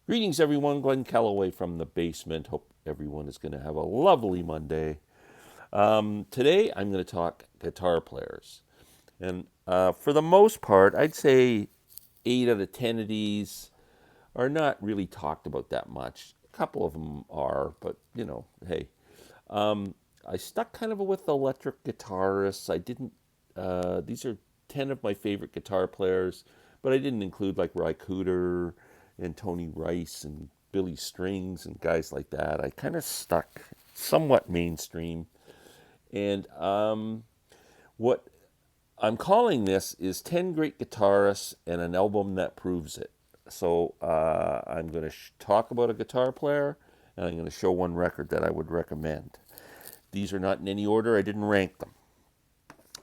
Greetings, everyone. Glenn Calloway from the basement. Hope everyone is going to have a lovely Monday. Today, I'm going to talk guitar players. And for the most part, I'd say 8 out of 10 of these are not really talked about that much. A couple of them are, but hey. I stuck kind of with electric guitarists. I didn't, these are 10 of my favorite guitar players, but I didn't include like Ry Cooder and Tony Rice and Billy Strings and guys like that. I kind of stuck somewhat mainstream. And what I'm calling this is 10 Great Guitarists and an Album That Proves It. So I'm going to talk about a guitar player, and I'm going to show one record that I would recommend. These are not in any order. I didn't rank them.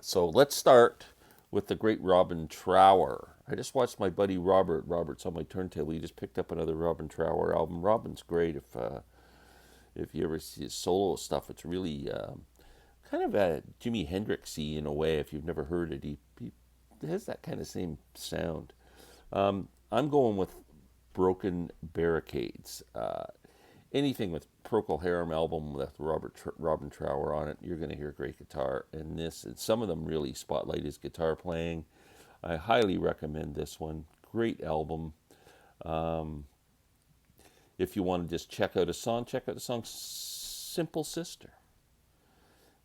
So let's start with the great Robin Trower. I just watched my buddy Robert. Robert's on my turntable. He just picked up another Robin Trower album. Robin's great. If you ever see his solo stuff, it's really kind of a Jimi Hendrixy in a way. If you've never heard it, he has that kind of same sound. I'm going with Broken Barricades. Anything with Procol Harum album with Robin Trower on it, you're going to hear great guitar. And some of them really spotlight his guitar playing. I highly recommend this one. Great album. If you want to just check out a song, check out the song Simple Sister.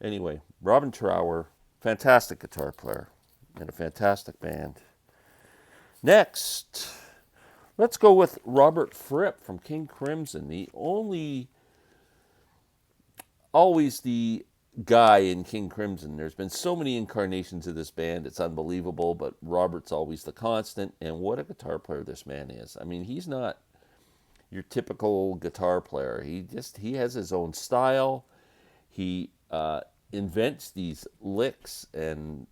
Anyway, Robin Trower, fantastic guitar player and a fantastic band. Next, let's go with Robert Fripp from King Crimson. Always the guy in King Crimson. There's been so many incarnations of this band, it's unbelievable, but Robert's always the constant, and what a guitar player this man is. I mean, he's not your typical guitar player. He has his own style. He invents these licks and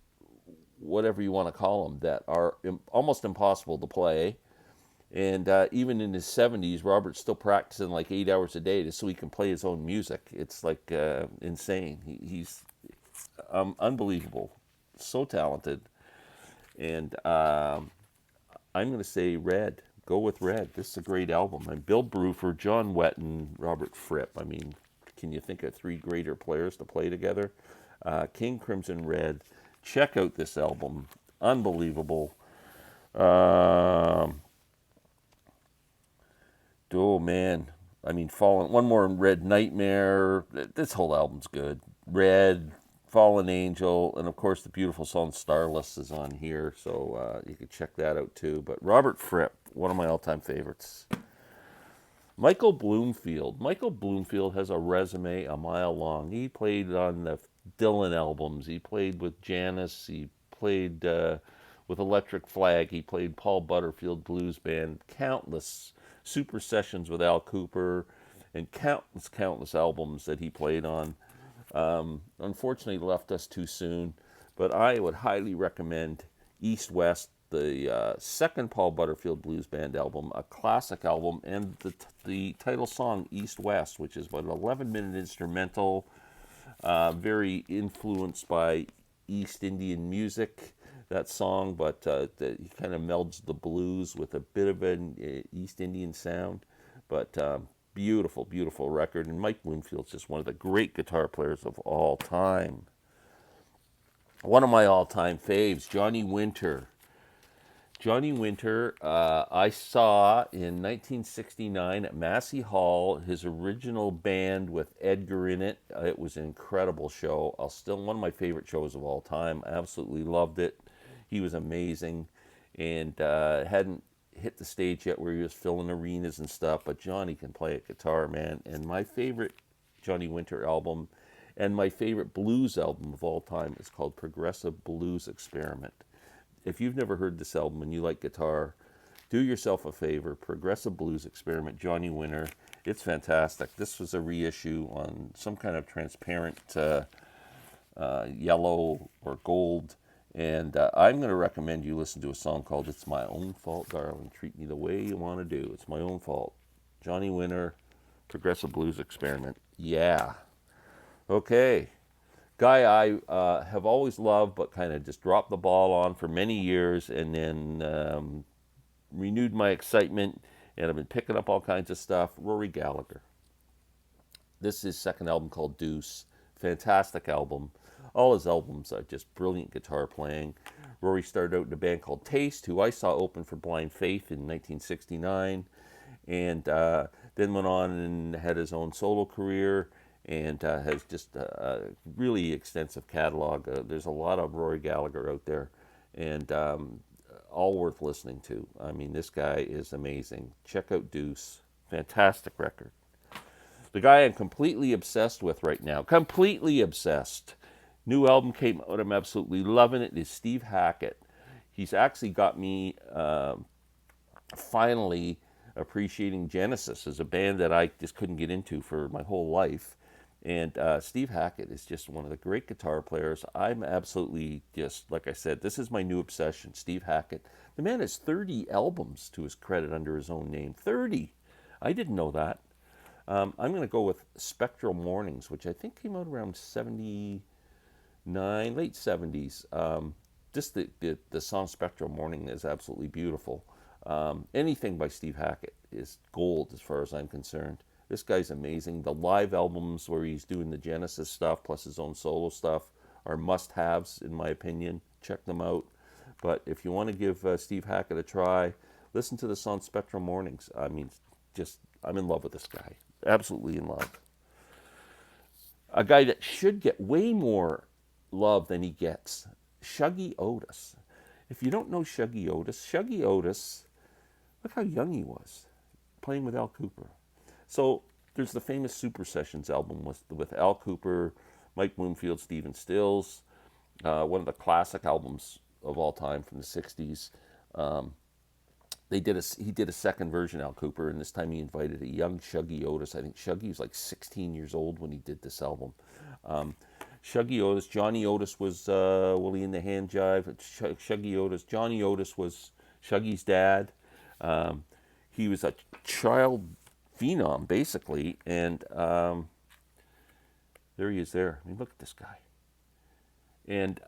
whatever you want to call them that are almost impossible to play. And even in his 70s, Robert's still practicing like 8 hours a day so he can play his own music. It's like insane. He's unbelievable, so talented. And I'm going to say Red. Go with Red. This is a great album. And Bill Bruford, John Wetton, Robert Fripp. I mean, can you think of three greater players to play together? King Crimson Red. Check out this album. Unbelievable. Oh man, I mean, Fallen. One more Red Nightmare. This whole album's good. Red, Fallen Angel, and of course the beautiful song Starless is on here, so you can check that out too. But Robert Fripp, one of my all-time favorites. Michael Bloomfield. Michael Bloomfield has a resume a mile long. He played on the Dylan albums. He played with Janis. He played with Electric Flag. He played Paul Butterfield Blues Band. Countless super sessions with Al Cooper, and countless albums that he played on. Unfortunately, left us too soon, but I would highly recommend East West, the second Paul Butterfield Blues Band album, a classic album, and the title song East West, which is about an 11-minute instrumental, very influenced by East Indian music, that song, but he kind of melds the blues with a bit of an East Indian sound. But beautiful, beautiful record. And Mike Bloomfield's just one of the great guitar players of all time. One of my all-time faves, Johnny Winter. Johnny Winter, I saw in 1969 at Massey Hall, his original band with Edgar in it. It was an incredible show. One of my favorite shows of all time. I absolutely loved it. He was amazing, and hadn't hit the stage yet where he was filling arenas and stuff, but Johnny can play a guitar, man. And my favorite Johnny Winter album and my favorite blues album of all time is called Progressive Blues Experiment. If you've never heard this album and you like guitar, do yourself a favor. Progressive Blues Experiment, Johnny Winter. It's fantastic. This was a reissue on some kind of transparent yellow or gold. And I'm going to recommend you listen to a song called It's My Own Fault, Darling. Treat me the way you want to do. It's my own fault. Johnny Winter, Progressive Blues Experiment. Yeah. Okay. Guy I have always loved, but kind of just dropped the ball on for many years, and then renewed my excitement and I've been picking up all kinds of stuff. Rory Gallagher. This is his second album called Deuce. Fantastic album. All his albums are just brilliant guitar playing. Rory started out in a band called Taste, who I saw open for Blind Faith in 1969, and then went on and had his own solo career, and has just a really extensive catalog. There's a lot of Rory Gallagher out there, and all worth listening to. I mean, this guy is amazing. Check out Deuce. Fantastic record. The guy I'm completely obsessed with right now, completely obsessed. New album came out, I'm absolutely loving it, is Steve Hackett. He's actually got me finally appreciating Genesis as a band that I just couldn't get into for my whole life. And Steve Hackett is just one of the great guitar players. I'm absolutely just, like I said, this is my new obsession, Steve Hackett. The man has 30 albums to his credit under his own name. 30! I didn't know that. I'm going to go with Spectral Mornings, which I think came out around 79, late 70s. Just the song Spectral Morning is absolutely beautiful. Anything by Steve Hackett is gold as far as I'm concerned. This guy's amazing. The live albums where he's doing the Genesis stuff plus his own solo stuff are must-haves, in my opinion. Check them out. But if you want to give Steve Hackett a try, listen to the song Spectral Mornings. I mean, just, I'm in love with this guy. Absolutely in love. A guy that should get way more love than he gets, Shuggy Otis. If you don't know Shuggy Otis, look how young he was, playing with Al Cooper. So there's the famous Super Sessions album with Al Cooper, Mike Bloomfield, Stephen Stills, one of the classic albums of all time from the 60s. He did a second version, Al Cooper, and this time he invited a young Shuggy Otis. I think Shuggy was like 16 years old when he did this album. Shuggy Otis, Johnny Otis was Willie in the Hand Jive. Shuggy Otis, Johnny Otis was Shuggy's dad. He was a child phenom, basically, and there he is there. I mean, look at this guy. And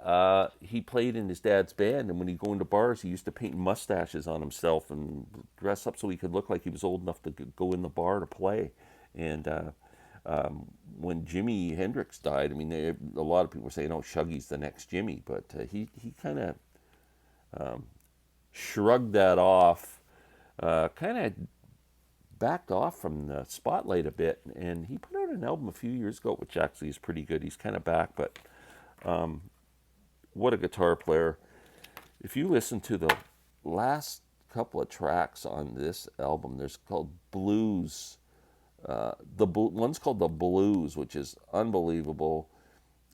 he played in his dad's band, and when he'd go into bars, he used to paint mustaches on himself and dress up so he could look like he was old enough to go in the bar to play. And when Jimi Hendrix died, I mean, a lot of people were saying, "Oh, Shuggy's the next Jimmy," but he kind of shrugged that off, kind of backed off from the spotlight a bit, and he put out an album a few years ago, which actually is pretty good. He's kind of back, but what a guitar player. If you listen to the last couple of tracks on this album, there's called Blues. One's called The Blues, which is unbelievable.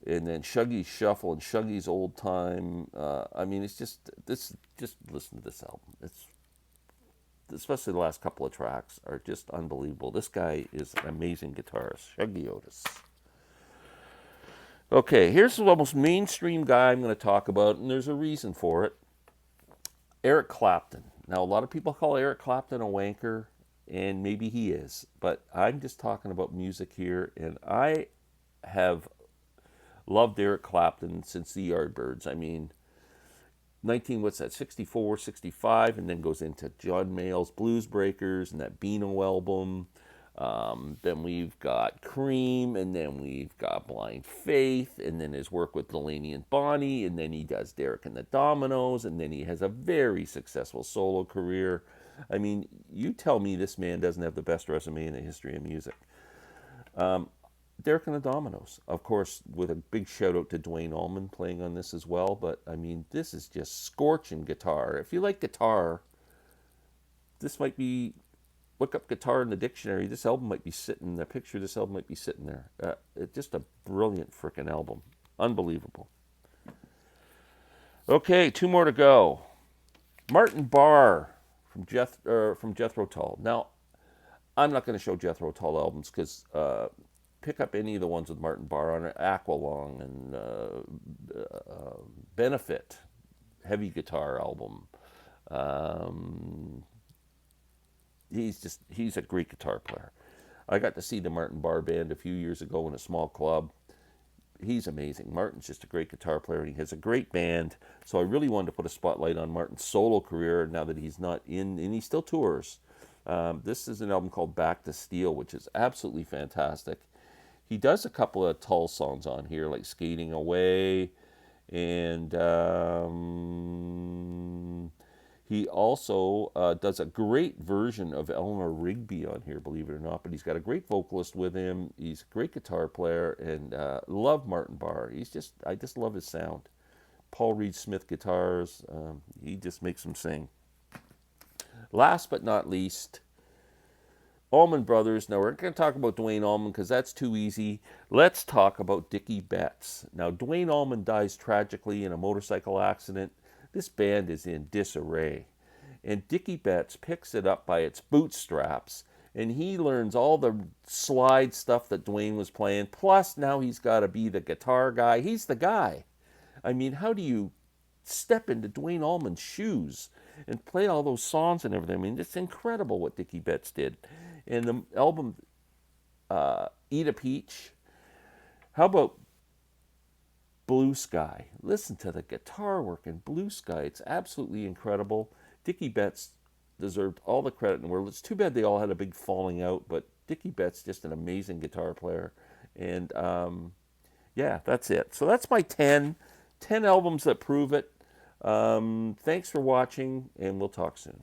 And then Shuggy's Shuffle and Shuggy's Old Time. I mean, it's just listen to this album. It's especially the last couple of tracks are just unbelievable. This guy is an amazing guitarist, Shuggy Otis. Okay, here's the most mainstream guy I'm going to talk about, and there's a reason for it. Eric Clapton. Now, a lot of people call Eric Clapton a wanker, and maybe he is, but I'm just talking about music here, and I have loved Eric Clapton since the Yardbirds. I mean, 64, 65, and then goes into John Mayall's Blues Breakers and that Beano album. Then we've got Cream, and then we've got Blind Faith, and then his work with Delaney and Bonnie, and then he does Derek and the Dominoes, and then he has a very successful solo career. I mean, you tell me this man doesn't have the best resume in the history of music. Derek and the Dominoes, of course, with a big shout out to Duane Allman playing on this as well, but I mean, this is just scorching guitar. If you like guitar, this might be... Look up guitar in the dictionary. This album might be sitting, the picture of this album might be sitting there. It's just a brilliant frickin' album. Unbelievable. Okay, two more to go. Martin Barr from Jethro Tull. Now, I'm not going to show Jethro Tull albums because pick up any of the ones with Martin Barr on it. Aqualung and Benefit, heavy guitar album. He's a great guitar player. I got to see the Martin Barr band a few years ago in a small club. He's amazing. Martin's just a great guitar player, and he has a great band. So I really wanted to put a spotlight on Martin's solo career now that he's not in, and he still tours. This is an album called Back to Steel, which is absolutely fantastic. He does a couple of Tull songs on here, like Skating Away, and he also does a great version of Eleanor Rigby on here, believe it or not. But he's got a great vocalist with him. He's a great guitar player, and love Martin Barre. I just love his sound. Paul Reed Smith guitars. He just makes them sing. Last but not least, Almond Brothers. Now, we're going to talk about Duane Allman because that's too easy. Let's talk about Dickie Betts. Now, Duane Allman dies tragically in a motorcycle accident. This band is in disarray. And Dickie Betts picks it up by its bootstraps, and he learns all the slide stuff that Duane was playing. Plus, now he's got to be the guitar guy. He's the guy. I mean, how do you step into Duane Allman's shoes and play all those songs and everything? I mean, it's incredible what Dickie Betts did. And the album, Eat a Peach. How about Blue Sky? Listen to the guitar work in Blue Sky. It's absolutely incredible. Dickie Betts deserved all the credit in the world. It's too bad they all had a big falling out, but Dickie Betts, just an amazing guitar player. And yeah, that's it. So that's my 10 albums that prove it. Thanks for watching, and we'll talk soon.